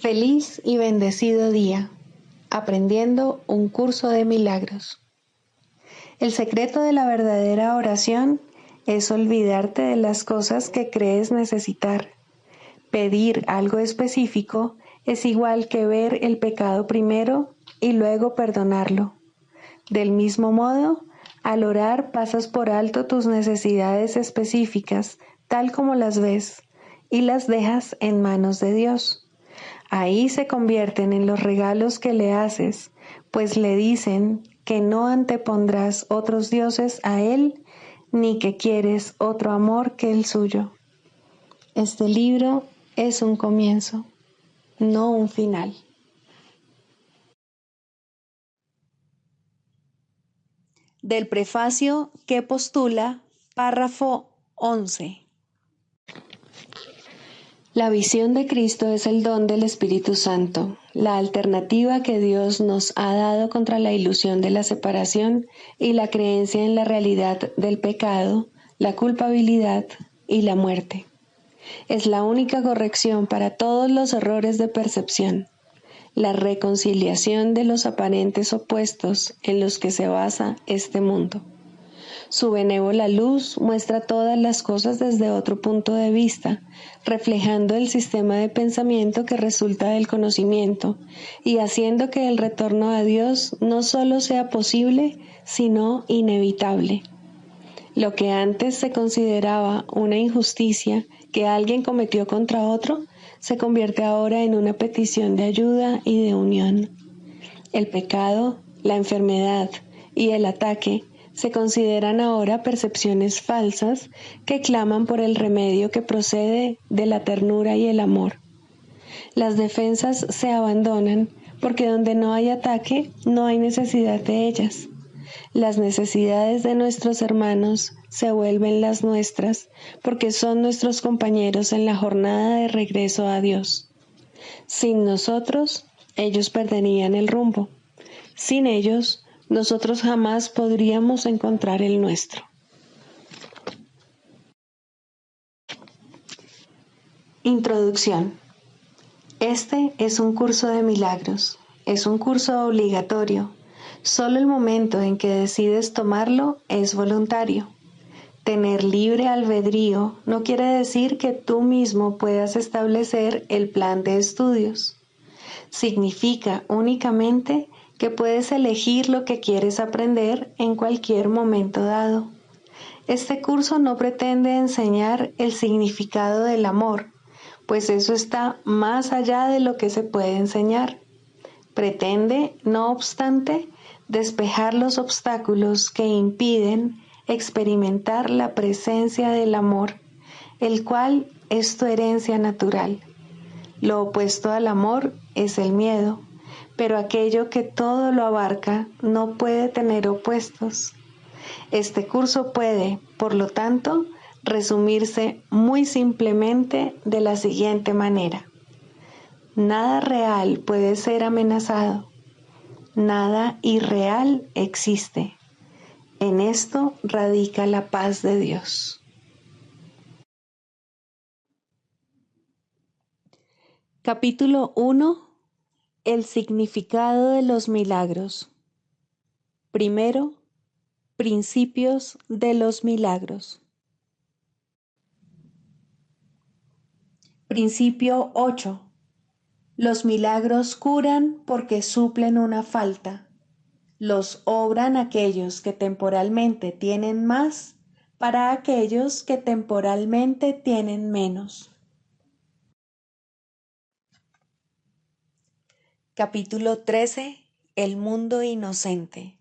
Feliz y bendecido día, aprendiendo un curso de milagros. El secreto de la verdadera oración es olvidarte de las cosas que crees necesitar. Pedir algo específico es igual que ver el pecado primero y luego perdonarlo. Del mismo modo, al orar pasas por alto tus necesidades específicas, tal como las ves, y las dejas en manos de Dios. Ahí se convierten en los regalos que le haces, pues le dicen que no antepondrás otros dioses a Él, ni que quieres otro amor que el suyo. Este libro es un comienzo, no un final. Del prefacio que postula, párrafo 11. La visión de Cristo es el don del Espíritu Santo, la alternativa que Dios nos ha dado contra la ilusión de la separación y la creencia en la realidad del pecado, la culpabilidad y la muerte. Es la única corrección para todos los errores de percepción, la reconciliación de los aparentes opuestos en los que se basa este mundo. Su benévola luz muestra todas las cosas desde otro punto de vista, reflejando el sistema de pensamiento que resulta del conocimiento y haciendo que el retorno a Dios no solo sea posible, sino inevitable. Lo que antes se consideraba una injusticia que alguien cometió contra otro, se convierte ahora en una petición de ayuda y de unión. El pecado, la enfermedad y el ataque se consideran ahora percepciones falsas que claman por el remedio que procede de la ternura y el amor. Las defensas se abandonan porque donde no hay ataque no hay necesidad de ellas. Las necesidades de nuestros hermanos se vuelven las nuestras porque son nuestros compañeros en la jornada de regreso a Dios. Sin nosotros, ellos perderían el rumbo. Sin ellos, nosotros jamás podríamos encontrar el nuestro. Introducción. Este es un curso de milagros. Es un curso obligatorio. Solo el momento en que decides tomarlo es voluntario. Tener libre albedrío no quiere decir que tú mismo puedas establecer el plan de estudios. Significa únicamente que puedes elegir lo que quieres aprender en cualquier momento dado. Este curso no pretende enseñar el significado del amor, pues eso está más allá de lo que se puede enseñar. Pretende, no obstante, despejar los obstáculos que impiden experimentar la presencia del amor, el cual es tu herencia natural. Lo opuesto al amor es el miedo, pero aquello que todo lo abarca no puede tener opuestos. Este curso puede, por lo tanto, resumirse muy simplemente de la siguiente manera. Nada real puede ser amenazado. Nada irreal existe. En esto radica la paz de Dios. Capítulo 1. El significado de los milagros. Primero, principios de los milagros. Principio 8. Los milagros curan porque suplen una falta. Los obran aquellos que temporalmente tienen más para aquellos que temporalmente tienen menos. Capítulo 13. El mundo inocente.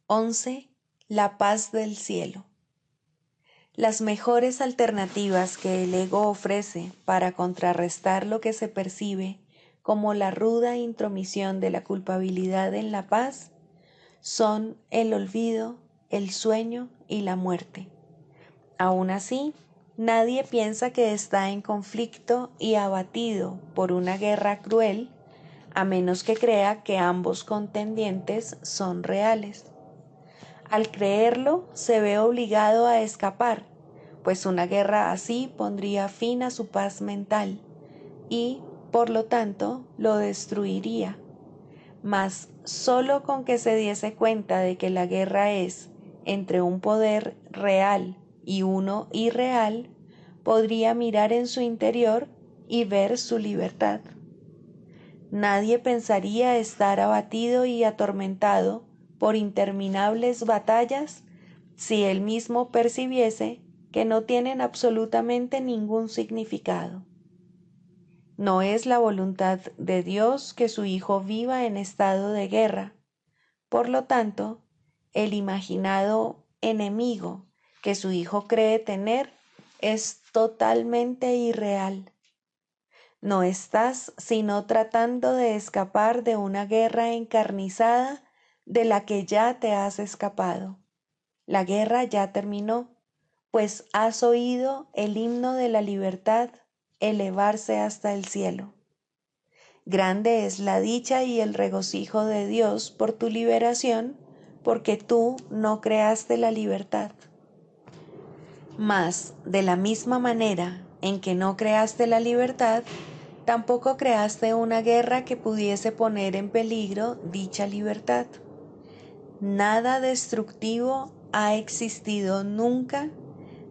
11. La paz del cielo. Las mejores alternativas que el ego ofrece para contrarrestar lo que se percibe como la ruda intromisión de la culpabilidad en la paz son el olvido, el sueño y la muerte. Aún así, nadie piensa que está en conflicto y abatido por una guerra cruel, a menos que crea que ambos contendientes son reales. Al creerlo, se ve obligado a escapar, pues una guerra así pondría fin a su paz mental y, por lo tanto lo destruiría. Mas solo con que se diese cuenta de que la guerra es entre un poder real y uno irreal, podría mirar en su interior y ver su libertad. Nadie pensaría estar abatido y atormentado por interminables batallas si él mismo percibiese que no tienen absolutamente ningún significado. No es la voluntad de Dios que su Hijo viva en estado de guerra. Por lo tanto, el imaginado enemigo que su Hijo cree tener es totalmente irreal. No estás sino tratando de escapar de una guerra encarnizada de la que ya te has escapado. La guerra ya terminó, pues has oído el himno de la libertad elevarse hasta el cielo. Grande es la dicha y el regocijo de Dios por tu liberación, porque tú no creaste la libertad. Mas, de la misma manera en que no creaste la libertad, tampoco creaste una guerra que pudiese poner en peligro dicha libertad. Nada destructivo ha existido nunca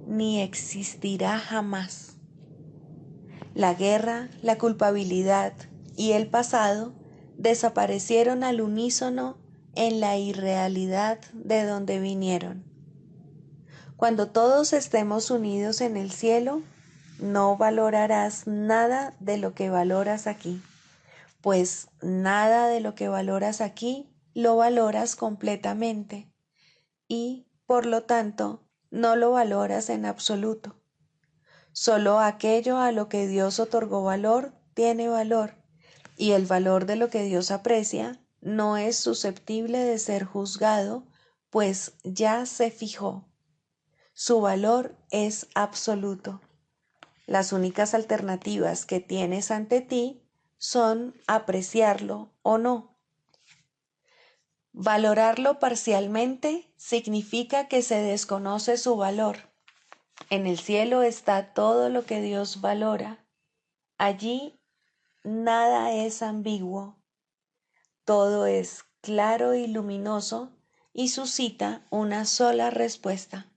ni existirá jamás. La guerra, la culpabilidad y el pasado desaparecieron al unísono en la irrealidad de donde vinieron. Cuando todos estemos unidos en el cielo, no valorarás nada de lo que valoras aquí, pues nada de lo que valoras aquí lo valoras completamente y, por lo tanto, no lo valoras en absoluto. Solo aquello a lo que Dios otorgó valor tiene valor, y el valor de lo que Dios aprecia no es susceptible de ser juzgado, pues ya se fijó. Su valor es absoluto. Las únicas alternativas que tienes ante ti son apreciarlo o no. Valorarlo parcialmente significa que se desconoce su valor. En el cielo está todo lo que Dios valora. Allí nada es ambiguo. Todo es claro y luminoso y suscita una sola respuesta.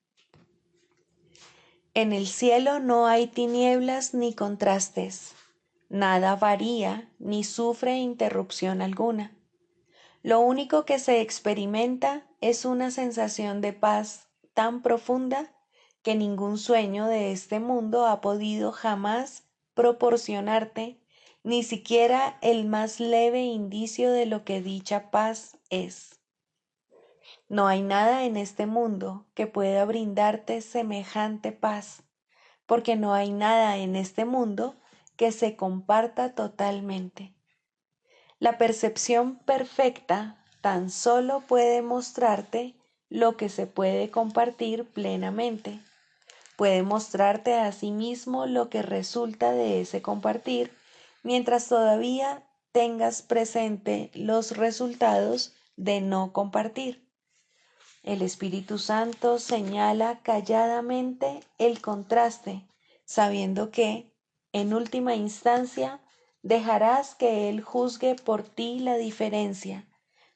En el cielo no hay tinieblas ni contrastes. Nada varía ni sufre interrupción alguna. Lo único que se experimenta es una sensación de paz tan profunda que ningún sueño de este mundo ha podido jamás proporcionarte ni siquiera el más leve indicio de lo que dicha paz es. No hay nada en este mundo que pueda brindarte semejante paz, porque no hay nada en este mundo que se comparta totalmente. La percepción perfecta tan solo puede mostrarte lo que se puede compartir plenamente. Puede mostrarte a sí mismo lo que resulta de ese compartir, mientras todavía tengas presente los resultados de no compartir. El Espíritu Santo señala calladamente el contraste, sabiendo que, en última instancia, dejarás que Él juzgue por ti la diferencia,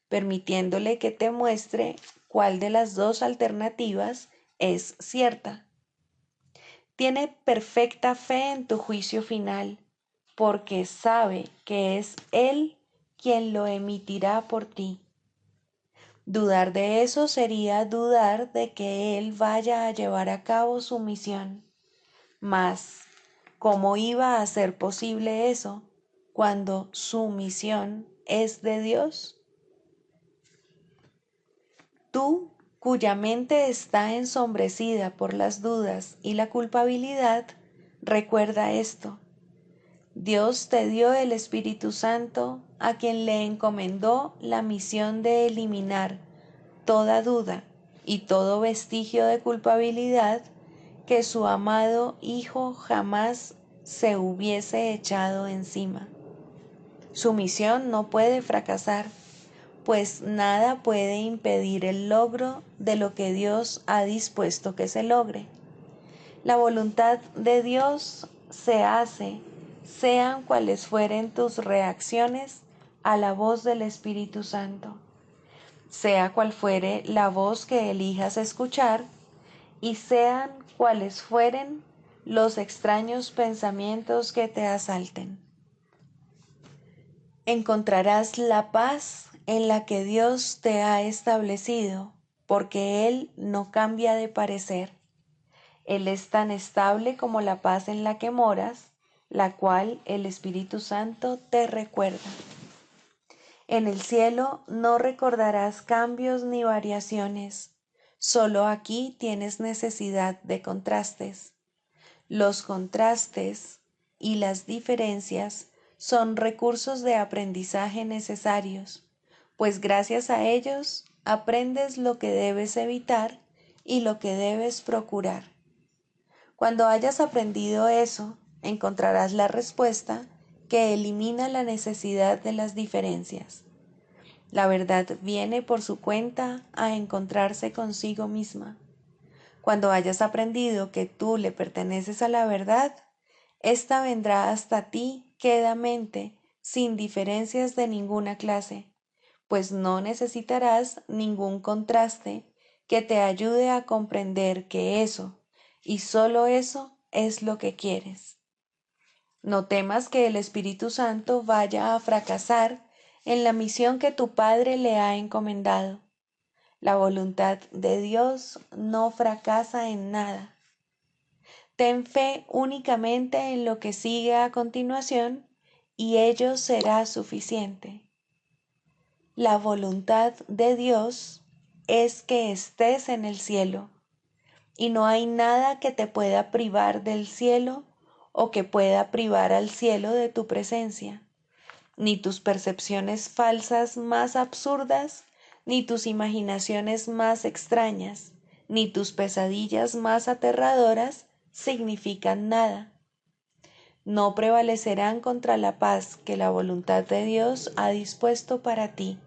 permitiéndole que te muestre cuál de las dos alternativas es cierta. Tiene perfecta fe en tu juicio final, porque sabe que es Él quien lo emitirá por ti. Dudar de eso sería dudar de que Él vaya a llevar a cabo su misión. Mas, ¿cómo iba a ser posible eso cuando su misión es de Dios? Tú, cuya mente está ensombrecida por las dudas y la culpabilidad, recuerda esto. Dios te dio el Espíritu Santo, a quien le encomendó la misión de eliminar toda duda y todo vestigio de culpabilidad que su amado Hijo jamás se hubiese echado encima. Su misión no puede fracasar, pues nada puede impedir el logro de lo que Dios ha dispuesto que se logre. La voluntad de Dios se hace sean cuales fueren tus reacciones a la voz del Espíritu Santo, sea cual fuere la voz que elijas escuchar, y sean cuales fueren los extraños pensamientos que te asalten. Encontrarás la paz en la que Dios te ha establecido, porque Él no cambia de parecer. Él es tan estable como la paz en la que moras, la cual el Espíritu Santo te recuerda. En el cielo no recordarás cambios ni variaciones, solo aquí tienes necesidad de contrastes. Los contrastes y las diferencias son recursos de aprendizaje necesarios, pues gracias a ellos aprendes lo que debes evitar y lo que debes procurar. Cuando hayas aprendido eso, encontrarás la respuesta que elimina la necesidad de las diferencias. La verdad viene por su cuenta a encontrarse consigo misma. Cuando hayas aprendido que tú le perteneces a la verdad, ésta vendrá hasta ti quedamente, sin diferencias de ninguna clase, pues no necesitarás ningún contraste que te ayude a comprender que eso, y solo eso, es lo que quieres. No temas que el Espíritu Santo vaya a fracasar en la misión que tu Padre le ha encomendado. La voluntad de Dios no fracasa en nada. Ten fe únicamente en lo que sigue a continuación y ello será suficiente. La voluntad de Dios es que estés en el cielo, y no hay nada que te pueda privar del cielo o que pueda privar al cielo de tu presencia, ni tus percepciones falsas más absurdas, ni tus imaginaciones más extrañas, ni tus pesadillas más aterradoras significan nada. No prevalecerán contra la paz que la voluntad de Dios ha dispuesto para ti.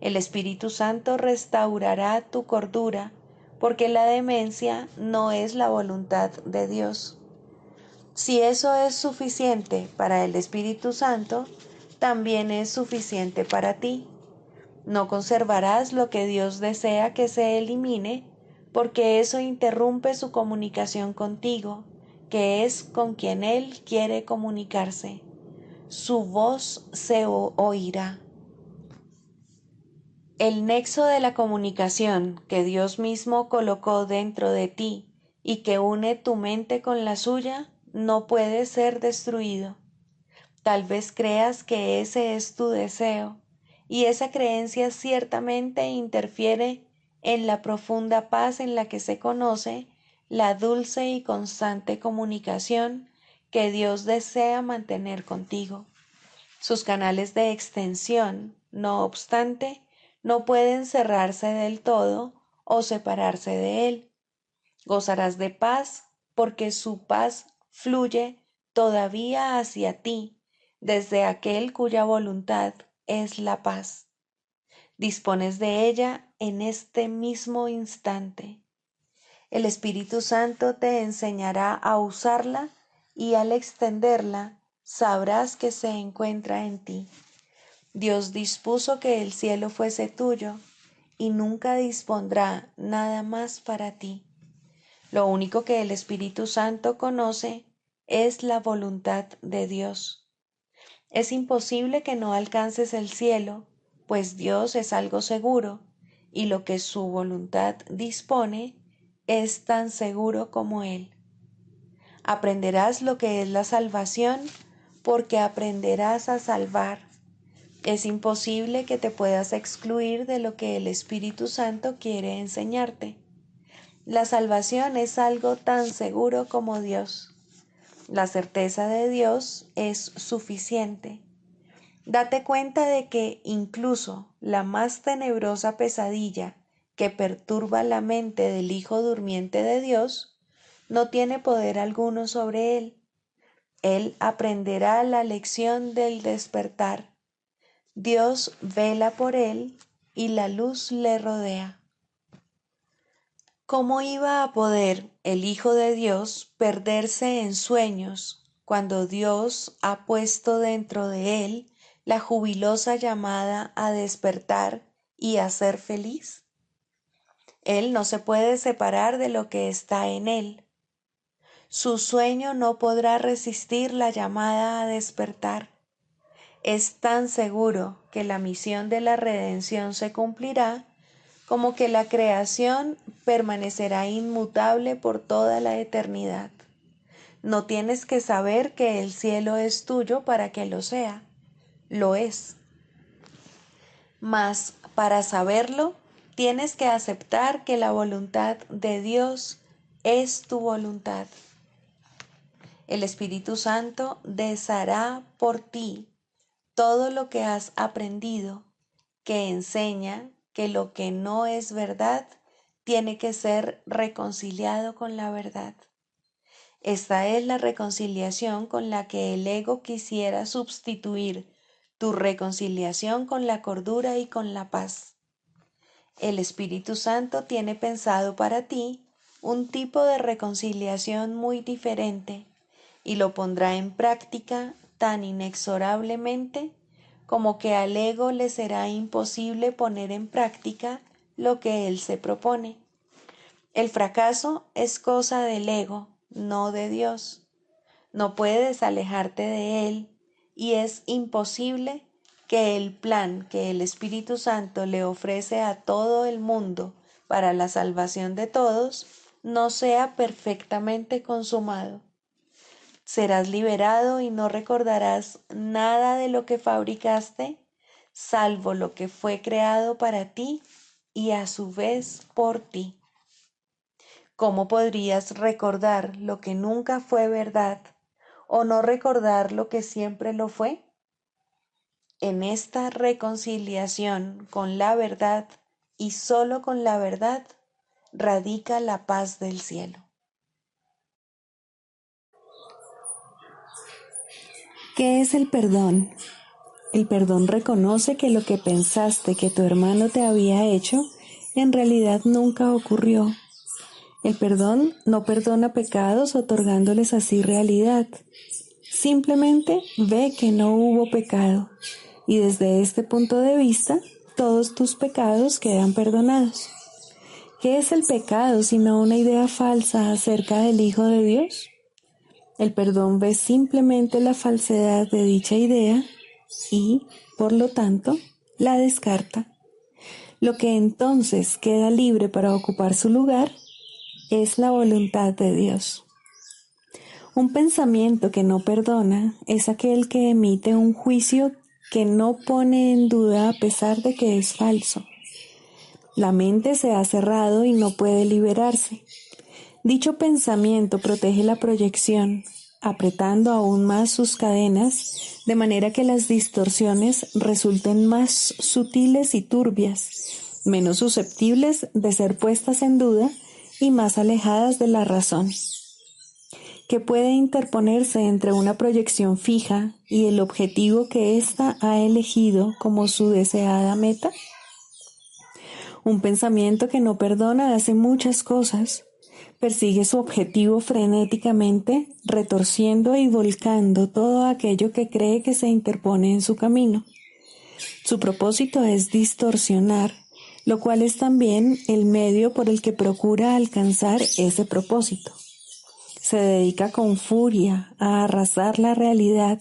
El Espíritu Santo restaurará tu cordura, porque la demencia no es la voluntad de Dios. Si eso es suficiente para el Espíritu Santo, también es suficiente para ti. No conservarás lo que Dios desea que se elimine, porque eso interrumpe su comunicación contigo, que es con quien Él quiere comunicarse. Su voz se oirá. El nexo de la comunicación que Dios mismo colocó dentro de ti y que une tu mente con la suya no puede ser destruido. Tal vez creas que ese es tu deseo, y esa creencia ciertamente interfiere en la profunda paz en la que se conoce la dulce y constante comunicación que Dios desea mantener contigo. Sus canales de extensión, no obstante, no pueden cerrarse del todo o separarse de Él. Gozarás de paz porque su paz fluye todavía hacia ti desde aquel cuya voluntad es la paz. Dispones de ella en este mismo instante. El Espíritu Santo te enseñará a usarla y al extenderla sabrás que se encuentra en ti. Dios dispuso que el cielo fuese tuyo y nunca dispondrá nada más para ti. Lo único que el Espíritu Santo conoce es la voluntad de Dios. Es imposible que no alcances el cielo, pues Dios es algo seguro, y lo que su voluntad dispone es tan seguro como Él. Aprenderás lo que es la salvación, porque aprenderás a salvar. Es imposible que te puedas excluir de lo que el Espíritu Santo quiere enseñarte. La salvación es algo tan seguro como Dios. La certeza de Dios es suficiente. Date cuenta de que incluso la más tenebrosa pesadilla que perturba la mente del Hijo durmiente de Dios no tiene poder alguno sobre él. Él aprenderá la lección del despertar. Dios vela por él y la luz le rodea. ¿Cómo iba a poder el Hijo de Dios perderse en sueños cuando Dios ha puesto dentro de él la jubilosa llamada a despertar y a ser feliz? Él no se puede separar de lo que está en él. Su sueño no podrá resistir la llamada a despertar. Es tan seguro que la misión de la redención se cumplirá como que la creación permanecerá inmutable por toda la eternidad. No tienes que saber que el cielo es tuyo para que lo sea. Lo es. Mas para saberlo, tienes que aceptar que la voluntad de Dios es tu voluntad. El Espíritu Santo deshará por ti todo lo que has aprendido, que enseña que lo que no es verdad tiene que ser reconciliado con la verdad. Esta es la reconciliación con la que el ego quisiera sustituir tu reconciliación con la cordura y con la paz. El Espíritu Santo tiene pensado para ti un tipo de reconciliación muy diferente y lo pondrá en práctica tan inexorablemente como que al ego le será imposible poner en práctica lo que él se propone. El fracaso es cosa del ego, no de Dios. No puedes alejarte de él y es imposible que el plan que el Espíritu Santo le ofrece a todo el mundo para la salvación de todos no sea perfectamente consumado. Serás liberado y no recordarás nada de lo que fabricaste, salvo lo que fue creado para ti y a su vez por ti. ¿Cómo podrías recordar lo que nunca fue verdad o no recordar lo que siempre lo fue? En esta reconciliación con la verdad y solo con la verdad radica la paz del cielo. ¿Qué es el perdón? El perdón reconoce que lo que pensaste que tu hermano te había hecho, en realidad nunca ocurrió. El perdón no perdona pecados otorgándoles así realidad. Simplemente ve que no hubo pecado y desde este punto de vista todos tus pecados quedan perdonados. ¿Qué es el pecado sino una idea falsa acerca del Hijo de Dios? El perdón ve simplemente la falsedad de dicha idea y, por lo tanto, la descarta. Lo que entonces queda libre para ocupar su lugar es la voluntad de Dios. Un pensamiento que no perdona es aquel que emite un juicio que no pone en duda a pesar de que es falso. La mente se ha cerrado y no puede liberarse. Dicho pensamiento protege la proyección, apretando aún más sus cadenas, de manera que las distorsiones resulten más sutiles y turbias, menos susceptibles de ser puestas en duda y más alejadas de la razón. ¿Qué puede interponerse entre una proyección fija y el objetivo que ésta ha elegido como su deseada meta? Un pensamiento que no perdona hace muchas cosas. Persigue su objetivo frenéticamente, retorciendo y volcando todo aquello que cree que se interpone en su camino. Su propósito es distorsionar, lo cual es también el medio por el que procura alcanzar ese propósito. Se dedica con furia a arrasar la realidad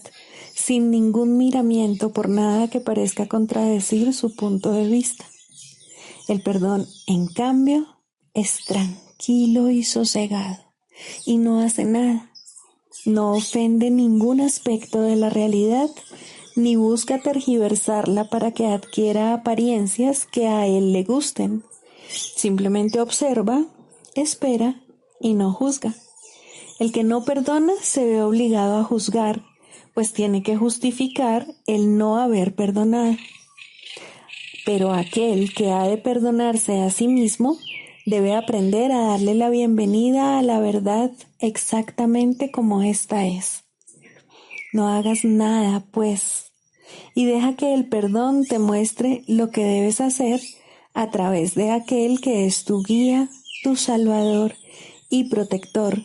sin ningún miramiento por nada que parezca contradecir su punto de vista. El perdón, en cambio, es tranquilo y sosegado y no hace nada. No ofende ningún aspecto de la realidad ni busca tergiversarla para que adquiera apariencias que a él le gusten. Simplemente observa, espera y no juzga. El que no perdona se ve obligado a juzgar, pues tiene que justificar el no haber perdonado. Pero aquel que ha de perdonarse a sí mismo debe aprender a darle la bienvenida a la verdad exactamente como ésta es. No hagas nada, pues, y deja que el perdón te muestre lo que debes hacer a través de aquel que es tu guía, tu salvador y protector,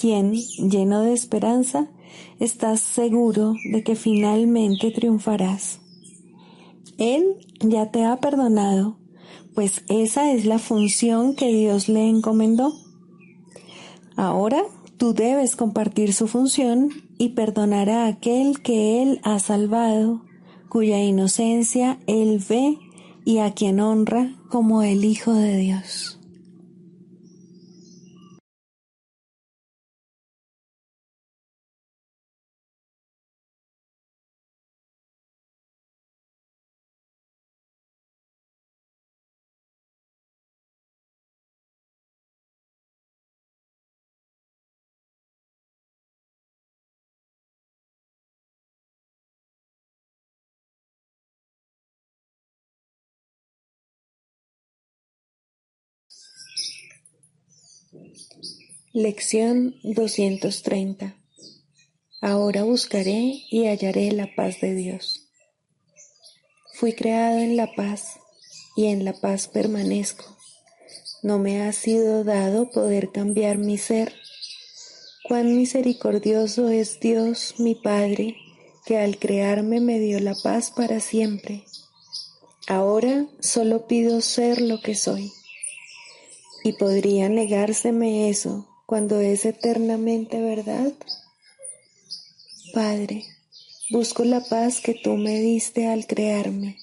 quien, lleno de esperanza, estás seguro de que finalmente triunfarás. Él ya te ha perdonado, pues esa es la función que Dios le encomendó. Ahora tú debes compartir su función y perdonar a aquel que Él ha salvado, cuya inocencia Él ve y a quien honra como el Hijo de Dios. Lección 230. Ahora buscaré y hallaré la paz de Dios. Fui creado en la paz y en la paz permanezco. No me ha sido dado poder cambiar mi ser. Cuán misericordioso es Dios, mi Padre, que al crearme me dio la paz para siempre. Ahora solo pido ser lo que soy. ¿Y podría negárseme eso cuando es eternamente verdad? Padre, busco la paz que tú me diste al crearme.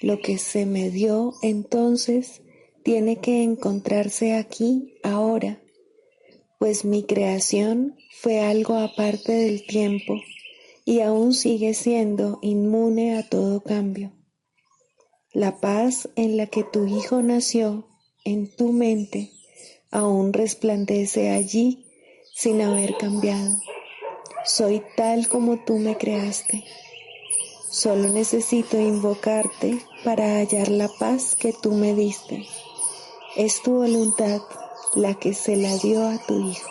Lo que se me dio entonces tiene que encontrarse aquí, ahora, pues mi creación fue algo aparte del tiempo y aún sigue siendo inmune a todo cambio. La paz en la que tu Hijo nació, en tu mente, aún resplandece allí sin haber cambiado. Soy tal como tú me creaste. Solo necesito invocarte para hallar la paz que tú me diste. Es tu voluntad la que se la dio a tu Hijo.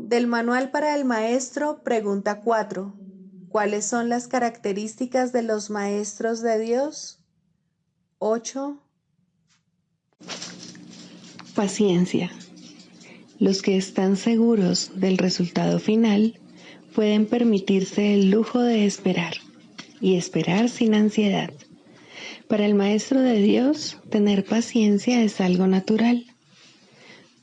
Del Manual para el Maestro, pregunta 4. ¿Cuáles son las características de los maestros de Dios? 8. Paciencia. Los que están seguros del resultado final pueden permitirse el lujo de esperar y esperar sin ansiedad. Para el Maestro de Dios, tener paciencia es algo natural.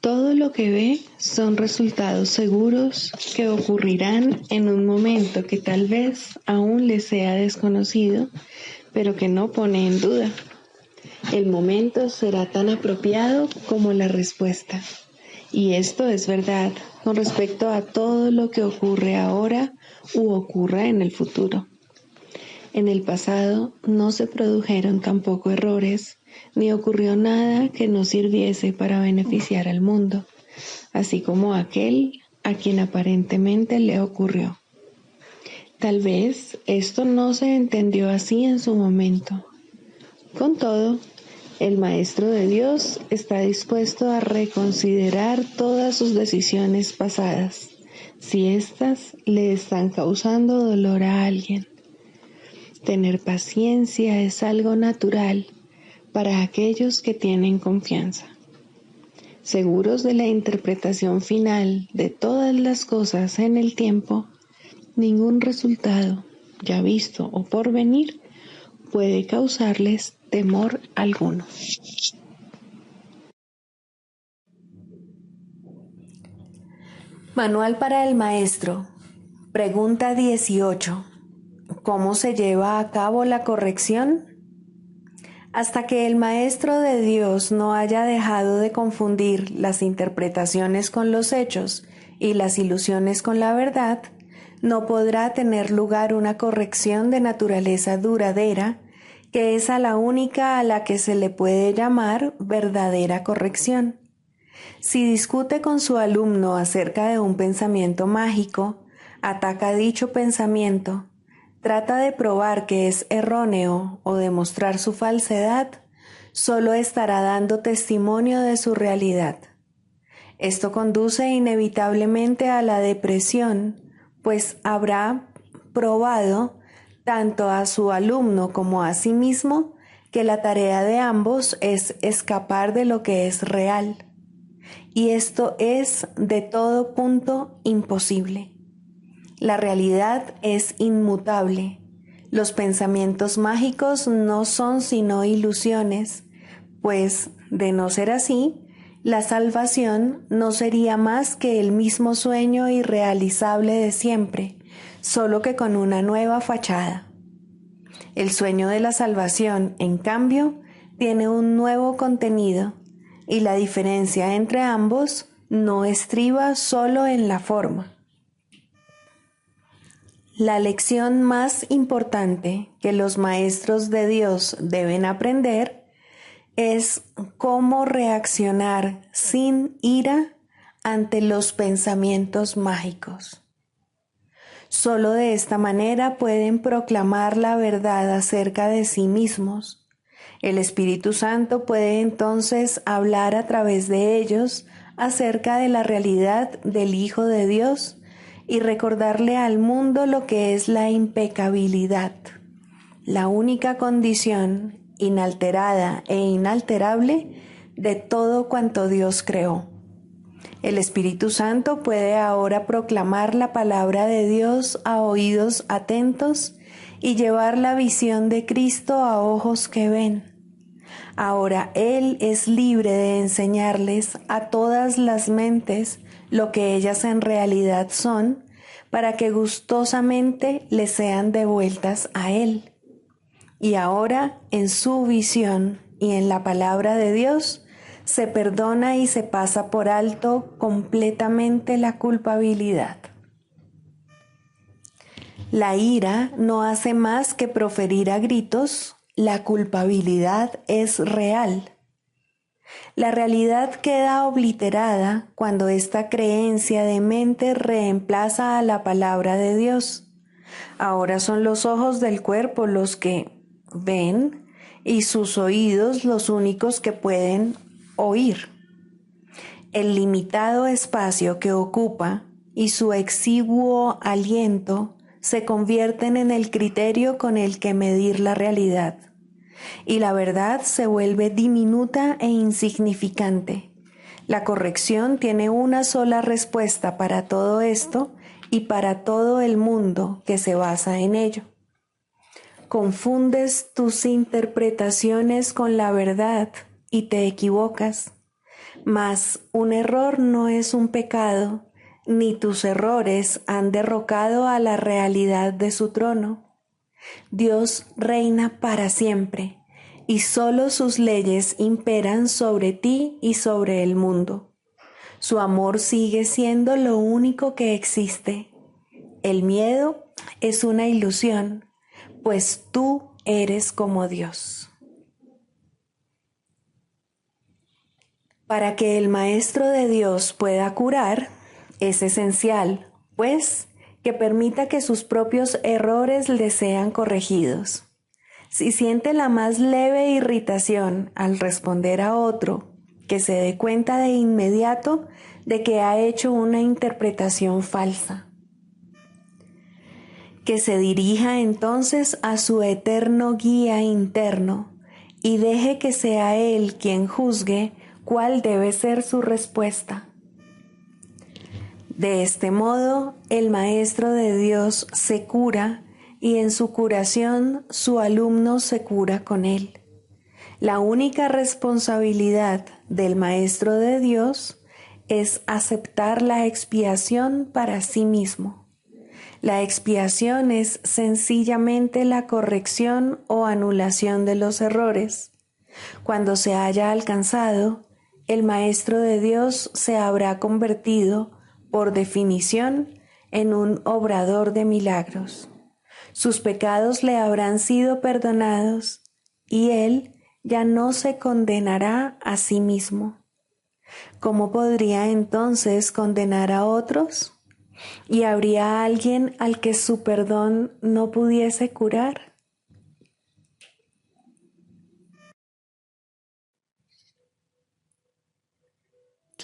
Todo lo que ve son resultados seguros que ocurrirán en un momento que tal vez aún le sea desconocido, pero que no pone en duda. El momento será tan apropiado como la respuesta. Y esto es verdad con respecto a todo lo que ocurre ahora u ocurra en el futuro. En el pasado no se produjeron tampoco errores, ni ocurrió nada que no sirviese para beneficiar al mundo, así como aquel a quien aparentemente le ocurrió. Tal vez esto no se entendió así en su momento. Con todo, el Maestro de Dios está dispuesto a reconsiderar todas sus decisiones pasadas, si éstas le están causando dolor a alguien. Tener paciencia es algo natural para aquellos que tienen confianza. Seguros de la interpretación final de todas las cosas en el tiempo, ningún resultado, ya visto o por venir, puede causarles temor alguno. Manual para el Maestro. Pregunta 18. ¿Cómo se lleva a cabo la corrección? Hasta que el Maestro de Dios no haya dejado de confundir las interpretaciones con los hechos y las ilusiones con la verdad, no podrá tener lugar una corrección de naturaleza duradera, que es a la única a la que se le puede llamar verdadera corrección. Si discute con su alumno acerca de un pensamiento mágico, ataca dicho pensamiento, trata de probar que es erróneo o demostrar su falsedad, solo estará dando testimonio de su realidad. Esto conduce inevitablemente a la depresión, pues habrá probado tanto a su alumno como a sí mismo que la tarea de ambos es escapar de lo que es real. Y esto es de todo punto imposible. La realidad es inmutable. Los pensamientos mágicos no son sino ilusiones, pues, de no ser así, la salvación no sería más que el mismo sueño irrealizable de siempre, solo que con una nueva fachada. El sueño de la salvación, en cambio, tiene un nuevo contenido, y la diferencia entre ambos no estriba solo en la forma. La lección más importante que los maestros de Dios deben aprender es cómo reaccionar sin ira ante los pensamientos mágicos. Solo de esta manera pueden proclamar la verdad acerca de sí mismos. El Espíritu Santo puede entonces hablar a través de ellos acerca de la realidad del Hijo de Dios y recordarle al mundo lo que es la impecabilidad, la única condición inalterada e inalterable de todo cuanto Dios creó. El Espíritu Santo puede ahora proclamar la palabra de Dios a oídos atentos y llevar la visión de Cristo a ojos que ven. Ahora Él es libre de enseñarles a todas las mentes lo que ellas en realidad son, para que gustosamente les sean devueltas a Él. Y ahora, en su visión y en la palabra de Dios, se perdona y se pasa por alto completamente la culpabilidad. La ira no hace más que proferir a gritos, la culpabilidad es real. La realidad queda obliterada cuando esta creencia de mente reemplaza a la palabra de Dios. Ahora son los ojos del cuerpo los que ven y sus oídos los únicos que pueden oír. El limitado espacio que ocupa y su exiguo aliento se convierten en el criterio con el que medir la realidad, y la verdad se vuelve diminuta e insignificante. La corrección tiene una sola respuesta para todo esto y para todo el mundo que se basa en ello. Confundes tus interpretaciones con la verdad y te equivocas, mas un error no es un pecado, ni tus errores han derrocado a la realidad de su trono. Dios reina para siempre, y solo sus leyes imperan sobre ti y sobre el mundo. Su amor sigue siendo lo único que existe. El miedo es una ilusión, pues tú eres como Dios. Para que el Maestro de Dios pueda curar, es esencial, pues, que permita que sus propios errores le sean corregidos. Si siente la más leve irritación al responder a otro, que se dé cuenta de inmediato de que ha hecho una interpretación falsa. Que se dirija entonces a su eterno guía interno y deje que sea él quien juzgue cuál debe ser su respuesta. De este modo, el Maestro de Dios se cura y en su curación su alumno se cura con él. La única responsabilidad del Maestro de Dios es aceptar la expiación para sí mismo. La expiación es sencillamente la corrección o anulación de los errores. Cuando se haya alcanzado, el Maestro de Dios se habrá convertido, por definición, en un obrador de milagros. Sus pecados le habrán sido perdonados y él ya no se condenará a sí mismo. ¿Cómo podría entonces condenar a otros? ¿Y habría alguien al que su perdón no pudiese curar?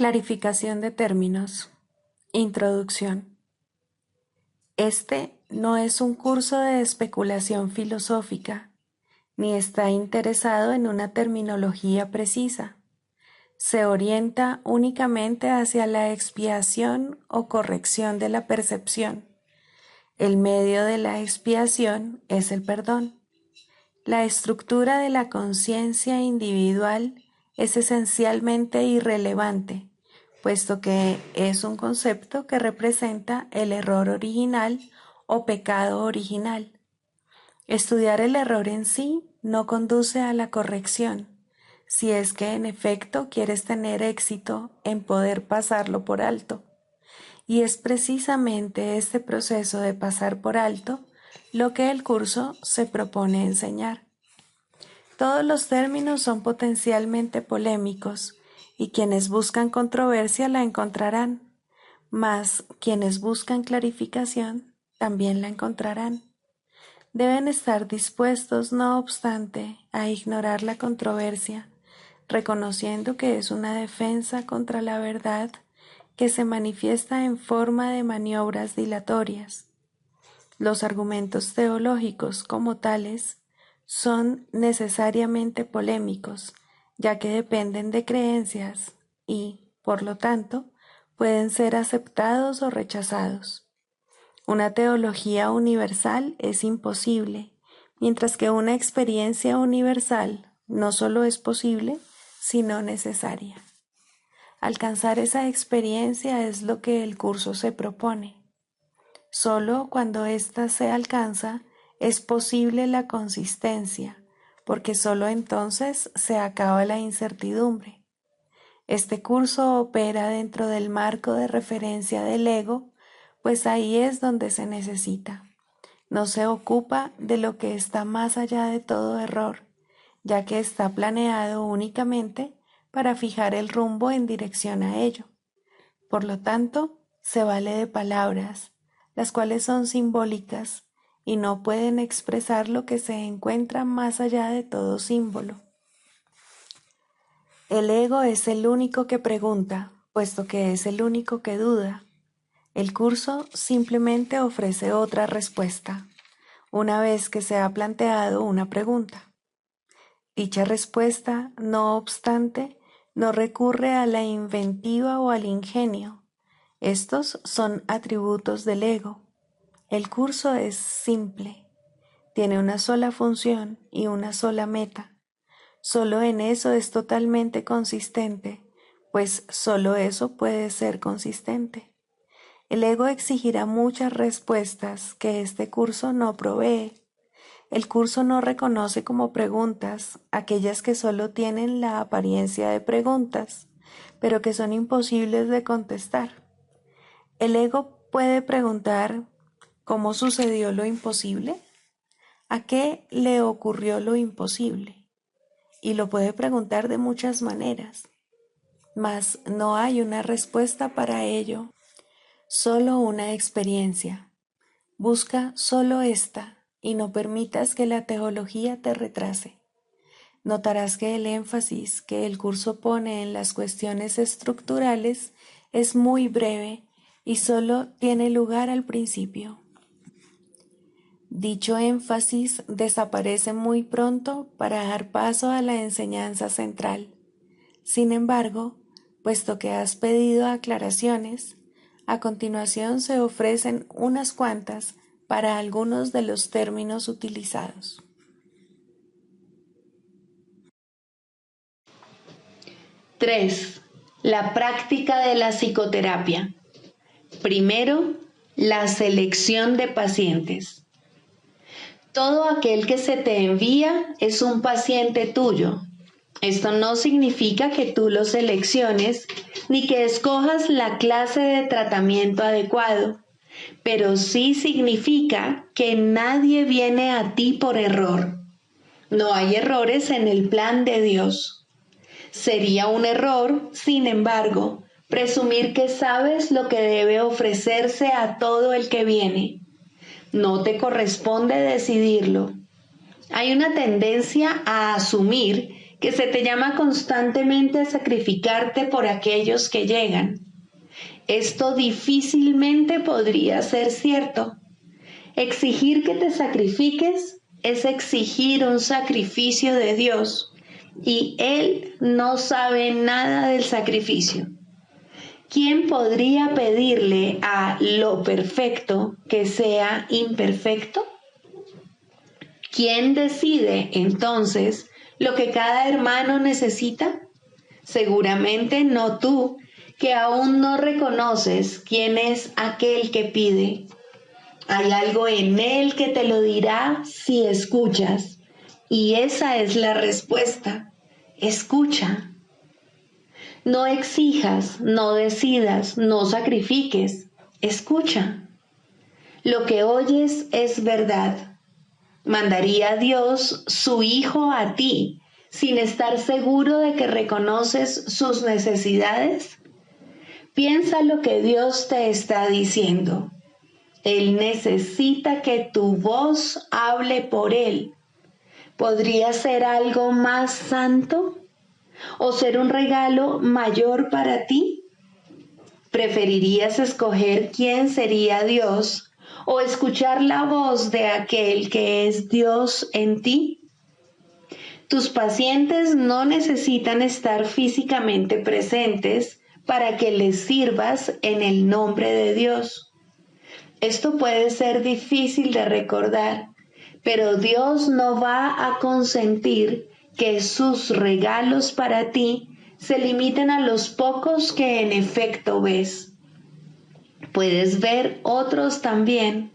Clarificación de términos. Introducción. Este no es un curso de especulación filosófica, ni está interesado en una terminología precisa. Se orienta únicamente hacia la expiación o corrección de la percepción. El medio de la expiación es el perdón. La estructura de la conciencia individual es esencialmente irrelevante, puesto que es un concepto que representa el error original o pecado original. Estudiar el error en sí no conduce a la corrección, si es que en efecto quieres tener éxito en poder pasarlo por alto. Y es precisamente este proceso de pasar por alto lo que el curso se propone enseñar. Todos los términos son potencialmente polémicos y quienes buscan controversia la encontrarán, mas quienes buscan clarificación también la encontrarán. Deben estar dispuestos, no obstante, a ignorar la controversia, reconociendo que es una defensa contra la verdad que se manifiesta en forma de maniobras dilatorias. Los argumentos teológicos como tales son necesariamente polémicos, ya que dependen de creencias y, por lo tanto, pueden ser aceptados o rechazados. Una teología universal es imposible, mientras que una experiencia universal no solo es posible, sino necesaria. Alcanzar esa experiencia es lo que el curso se propone. Solo cuando ésta se alcanza es posible la consistencia, porque solo entonces se acaba la incertidumbre. Este curso opera dentro del marco de referencia del ego, pues ahí es donde se necesita. No se ocupa de lo que está más allá de todo error, ya que está planeado únicamente para fijar el rumbo en dirección a ello. Por lo tanto, se vale de palabras, las cuales son simbólicas y no pueden expresar lo que se encuentra más allá de todo símbolo. El ego es el único que pregunta, puesto que es el único que duda. El curso simplemente ofrece otra respuesta, una vez que se ha planteado una pregunta. Dicha respuesta, no obstante, no recurre a la inventiva o al ingenio. Estos son atributos del ego. El curso es simple, tiene una sola función y una sola meta. Solo en eso es totalmente consistente, pues solo eso puede ser consistente. El ego exigirá muchas respuestas que este curso no provee. El curso no reconoce como preguntas aquellas que solo tienen la apariencia de preguntas, pero que son imposibles de contestar. El ego puede preguntar: ¿cómo sucedió lo imposible? ¿A qué le ocurrió lo imposible? Y lo puede preguntar de muchas maneras, mas no hay una respuesta para ello, solo una experiencia. Busca solo esta y no permitas que la teología te retrase. Notarás que el énfasis que el curso pone en las cuestiones estructurales es muy breve y solo tiene lugar al principio. Dicho énfasis desaparece muy pronto para dar paso a la enseñanza central. Sin embargo, puesto que has pedido aclaraciones, a continuación se ofrecen unas cuantas para algunos de los términos utilizados. 3. La práctica de la psicoterapia. Primero, la selección de pacientes. Todo aquel que se te envía es un paciente tuyo. Esto no significa que tú lo selecciones ni que escojas la clase de tratamiento adecuado, pero sí significa que nadie viene a ti por error. No hay errores en el plan de Dios. Sería un error, sin embargo, presumir que sabes lo que debe ofrecerse a todo el que viene. No te corresponde decidirlo. Hay una tendencia a asumir que se te llama constantemente a sacrificarte por aquellos que llegan. Esto difícilmente podría ser cierto. Exigir que te sacrifiques es exigir un sacrificio de Dios, y Él no sabe nada del sacrificio. ¿Quién podría pedirle a lo perfecto que sea imperfecto? ¿Quién decide entonces lo que cada hermano necesita? Seguramente no tú, que aún no reconoces quién es aquel que pide. Hay algo en él que te lo dirá si escuchas, y esa es la respuesta. Escucha. No exijas, no decidas, no sacrifiques. Escucha. Lo que oyes es verdad. ¿Mandaría Dios su Hijo a ti sin estar seguro de que reconoces sus necesidades? Piensa lo que Dios te está diciendo. Él necesita que tu voz hable por Él. ¿Podría ser algo más santo? ¿O ser un regalo mayor para ti? ¿Preferirías escoger quién sería Dios o escuchar la voz de aquel que es Dios en ti? Tus pacientes no necesitan estar físicamente presentes para que les sirvas en el nombre de Dios. Esto puede ser difícil de recordar, pero Dios no va a consentir que sus regalos para ti se limiten a los pocos que en efecto ves. Puedes ver otros también,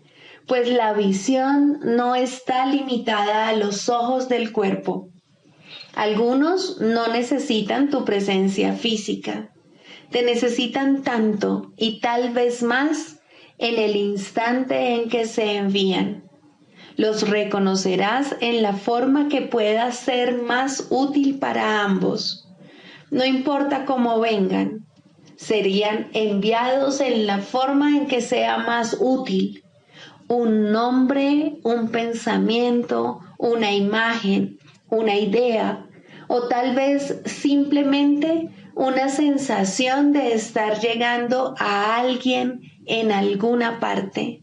pues la visión no está limitada a los ojos del cuerpo. Algunos no necesitan tu presencia física, te necesitan tanto y tal vez más en el instante en que se envían. Los reconocerás en la forma que pueda ser más útil para ambos. No importa cómo vengan, serían enviados en la forma en que sea más útil. Un nombre, un pensamiento, una imagen, una idea, o tal vez simplemente una sensación de estar llegando a alguien en alguna parte.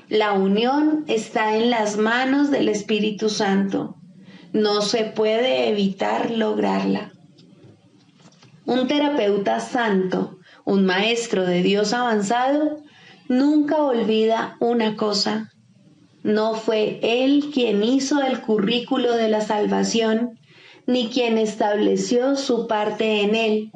La unión está en las manos del Espíritu Santo. No se puede evitar lograrla. Un terapeuta santo, un maestro de Dios avanzado, nunca olvida una cosa. No fue él quien hizo el currículo de la salvación, ni quien estableció su parte en él.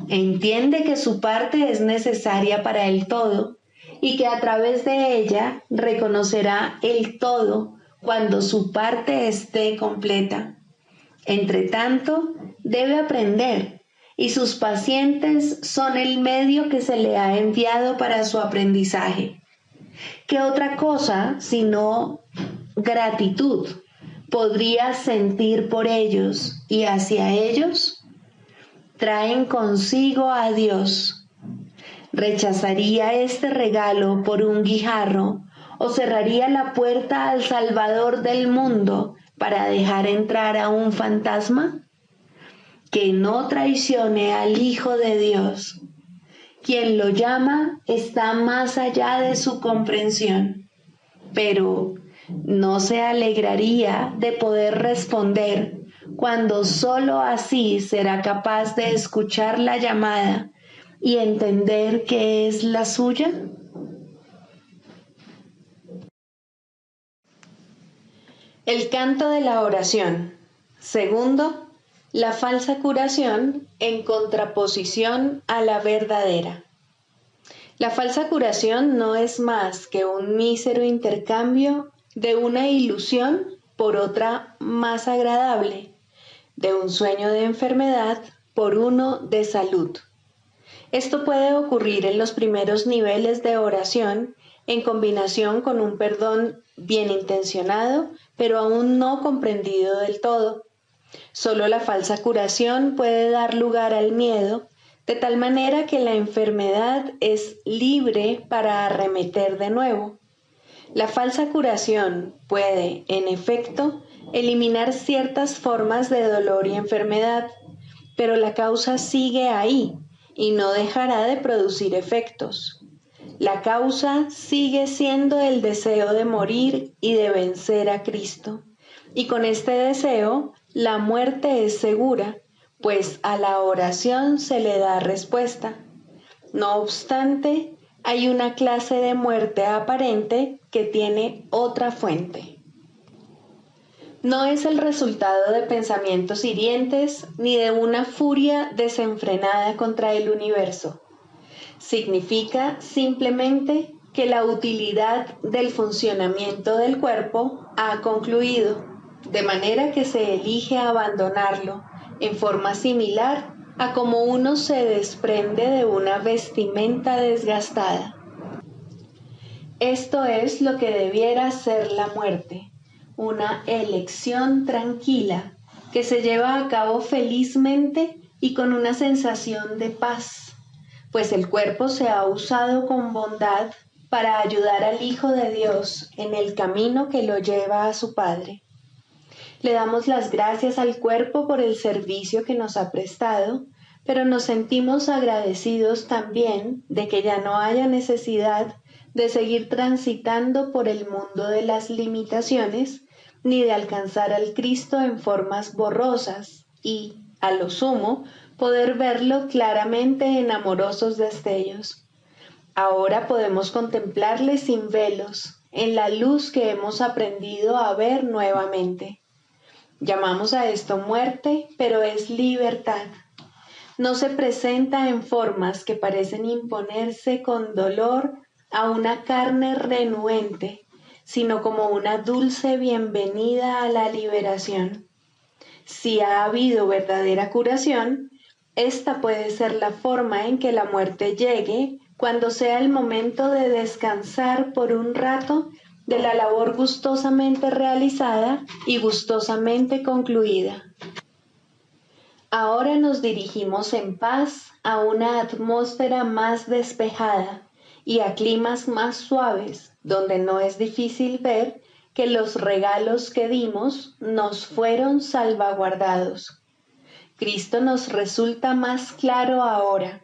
Entiende que su parte es necesaria para el todo y que a través de ella reconocerá el todo cuando su parte esté completa. Entre tanto, debe aprender, y sus pacientes son el medio que se le ha enviado para su aprendizaje. ¿Qué otra cosa sino gratitud podrías sentir por ellos y hacia ellos? Traen consigo a Dios. ¿Rechazaría este regalo por un guijarro o cerraría la puerta al Salvador del mundo para dejar entrar a un fantasma? Que no traicione al Hijo de Dios. Quien lo llama está más allá de su comprensión, pero no se alegraría de poder responder cuando sólo así será capaz de escuchar la llamada y entender que es la suya. El canto de la oración. Segundo, la falsa curación en contraposición a la verdadera. La falsa curación no es más que un mísero intercambio de una ilusión por otra más agradable, de un sueño de enfermedad por uno de salud. Esto puede ocurrir en los primeros niveles de oración en combinación con un perdón bien intencionado, pero aún no comprendido del todo. Solo la falsa curación puede dar lugar al miedo, de tal manera que la enfermedad es libre para arremeter de nuevo. La falsa curación puede, en efecto, eliminar ciertas formas de dolor y enfermedad, pero la causa sigue ahí y no dejará de producir efectos. La causa sigue siendo el deseo de morir y de vencer a Cristo. Y con este deseo, la muerte es segura, pues a la oración se le da respuesta. No obstante, hay una clase de muerte aparente que tiene otra fuente. No es el resultado de pensamientos hirientes ni de una furia desenfrenada contra el universo. Significa simplemente que la utilidad del funcionamiento del cuerpo ha concluido, de manera que se elige abandonarlo en forma similar a como uno se desprende de una vestimenta desgastada. Esto es lo que debiera ser la muerte, una elección tranquila que se lleva a cabo felizmente y con una sensación de paz, pues el cuerpo se ha usado con bondad para ayudar al Hijo de Dios en el camino que lo lleva a su Padre. Le damos las gracias al cuerpo por el servicio que nos ha prestado, pero nos sentimos agradecidos también de que ya no haya necesidad de seguir transitando por el mundo de las limitaciones, ni de alcanzar al Cristo en formas borrosas y, a lo sumo, poder verlo claramente en amorosos destellos. Ahora podemos contemplarle sin velos, en la luz que hemos aprendido a ver nuevamente. Llamamos a esto muerte, pero es libertad. No se presenta en formas que parecen imponerse con dolor a una carne renuente, sino como una dulce bienvenida a la liberación. Si ha habido verdadera curación, esta puede ser la forma en que la muerte llegue cuando sea el momento de descansar por un rato de la labor gustosamente realizada y gustosamente concluida. Ahora nos dirigimos en paz a una atmósfera más despejada y a climas más suaves, donde no es difícil ver que los regalos que dimos nos fueron salvaguardados. Cristo nos resulta más claro ahora.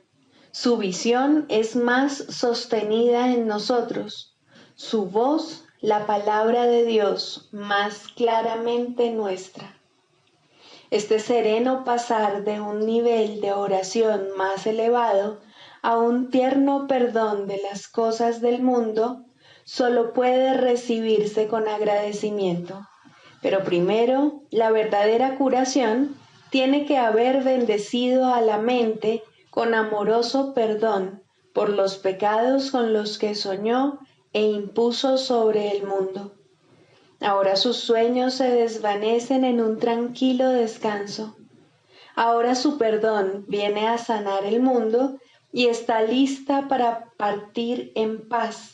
Su visión es más sostenida en nosotros. Su voz, la palabra de Dios, más claramente nuestra. Este sereno pasar de un nivel de oración más elevado a un tierno perdón de las cosas del mundo solo puede recibirse con agradecimiento. Pero primero, la verdadera curación tiene que haber bendecido a la mente con amoroso perdón por los pecados con los que soñó e impuso sobre el mundo. Ahora sus sueños se desvanecen en un tranquilo descanso. Ahora su perdón viene a sanar el mundo y está lista para partir en paz,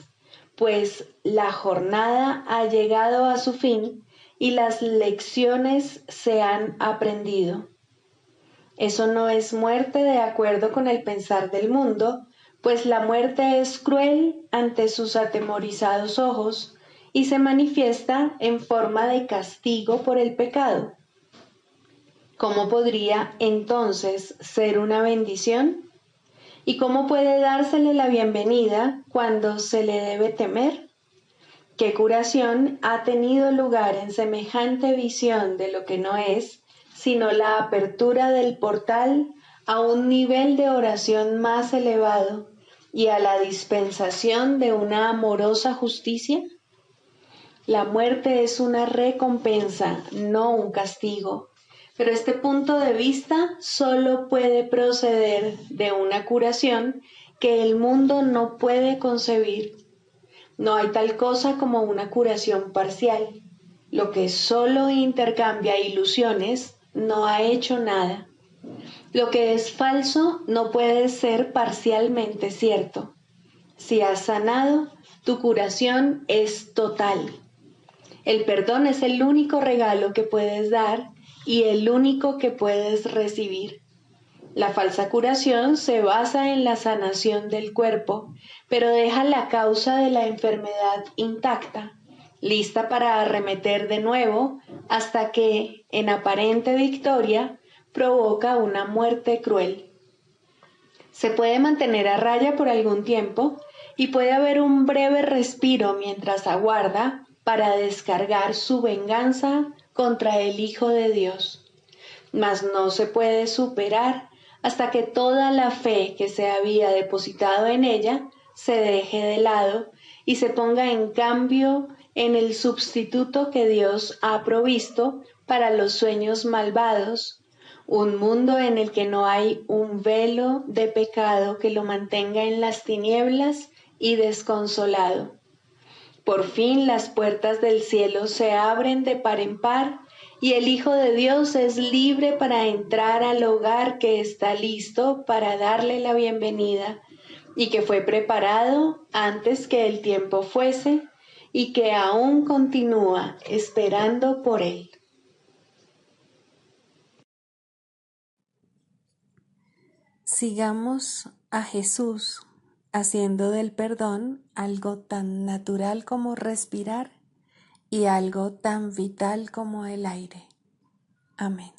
pues la jornada ha llegado a su fin y las lecciones se han aprendido. Eso no es muerte de acuerdo con el pensar del mundo, pues la muerte es cruel ante sus atemorizados ojos y se manifiesta en forma de castigo por el pecado. ¿Cómo podría entonces ser una bendición? ¿Y cómo puede dársele la bienvenida cuando se le debe temer? ¿Qué curación ha tenido lugar en semejante visión de lo que no es, sino la apertura del portal a un nivel de oración más elevado y a la dispensación de una amorosa justicia? La muerte es una recompensa, no un castigo, pero este punto de vista solo puede proceder de una curación que el mundo no puede concebir. No hay tal cosa como una curación parcial. Lo que solo intercambia ilusiones no ha hecho nada. Lo que es falso no puede ser parcialmente cierto. Si has sanado, tu curación es total. El perdón es el único regalo que puedes dar y el único que puedes recibir. La falsa curación se basa en la sanación del cuerpo, pero deja la causa de la enfermedad intacta, lista para arremeter de nuevo hasta que, en aparente victoria, provoca una muerte cruel. Se puede mantener a raya por algún tiempo y puede haber un breve respiro mientras aguarda para descargar su venganza contra el Hijo de Dios. Mas no se puede superar hasta que toda la fe que se había depositado en ella se deje de lado y se ponga en cambio en el sustituto que Dios ha provisto para los sueños malvados, un mundo en el que no hay un velo de pecado que lo mantenga en las tinieblas y desconsolado. Por fin las puertas del cielo se abren de par en par y el Hijo de Dios es libre para entrar al hogar que está listo para darle la bienvenida y que fue preparado antes que el tiempo fuese y que aún continúa esperando por él. Sigamos a Jesús haciendo del perdón algo tan natural como respirar y algo tan vital como el aire. Amén.